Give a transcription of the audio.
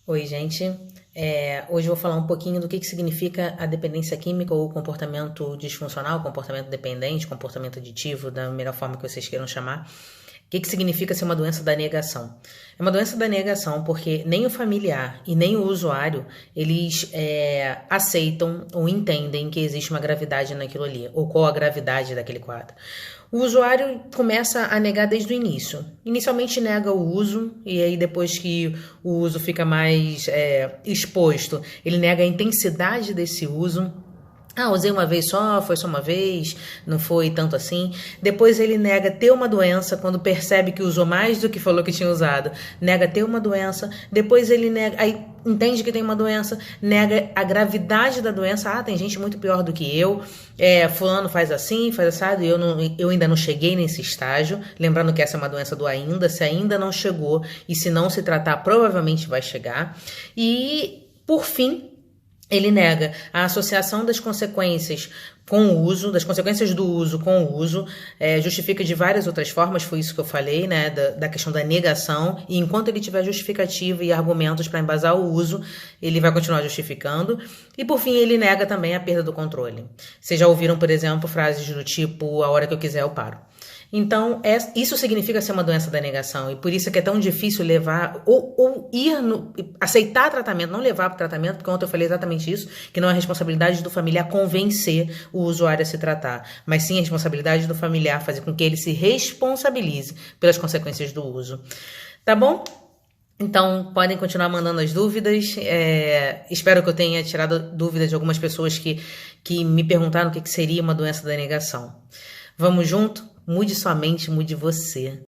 Oi, gente. Hoje eu vou falar um pouquinho do que significa a dependência química ou comportamento disfuncional, comportamento dependente, comportamento aditivo, da melhor forma que vocês queiram chamar. O que significa ser uma doença da negação? É uma doença da negação porque nem o familiar e nem o usuário, eles aceitam ou entendem que existe uma gravidade naquilo ali, ou qual a gravidade daquele quadro. O usuário começa a negar desde o início. Inicialmente nega o uso, e aí depois que o uso fica mais exposto, ele nega a intensidade desse uso. Usei uma vez só, foi só uma vez, não foi tanto assim. Depois ele nega ter uma doença, quando percebe que usou mais do que falou que tinha usado. Nega ter uma doença. Depois ele nega, aí entende que tem uma doença, nega a gravidade da doença. Tem gente muito pior do que eu. Fulano faz assim, faz assado, e eu ainda não cheguei nesse estágio. Lembrando que essa é uma doença do ainda, se ainda não chegou, e se não se tratar, provavelmente vai chegar. E, por fim, ele nega a associação das consequências com o uso, das consequências do uso com o uso, justifica de várias outras formas, foi isso que eu falei, né, da questão da negação, e enquanto ele tiver justificativa e argumentos para embasar o uso, ele vai continuar justificando, e por fim ele nega também a perda do controle. Vocês já ouviram, por exemplo, frases do tipo, a hora que eu quiser eu paro. Então, isso significa ser uma doença da negação, e por isso é que é tão difícil levar, aceitar tratamento, não levar para o tratamento, porque ontem eu falei exatamente isso, que não é responsabilidade do familiar convencer o usuário a se tratar, mas sim a responsabilidade do familiar fazer com que ele se responsabilize pelas consequências do uso. Tá bom? Então, podem continuar mandando as dúvidas. Espero que eu tenha tirado dúvidas de algumas pessoas que me perguntaram o que seria uma doença da negação. Vamos junto? Mude sua mente, mude você.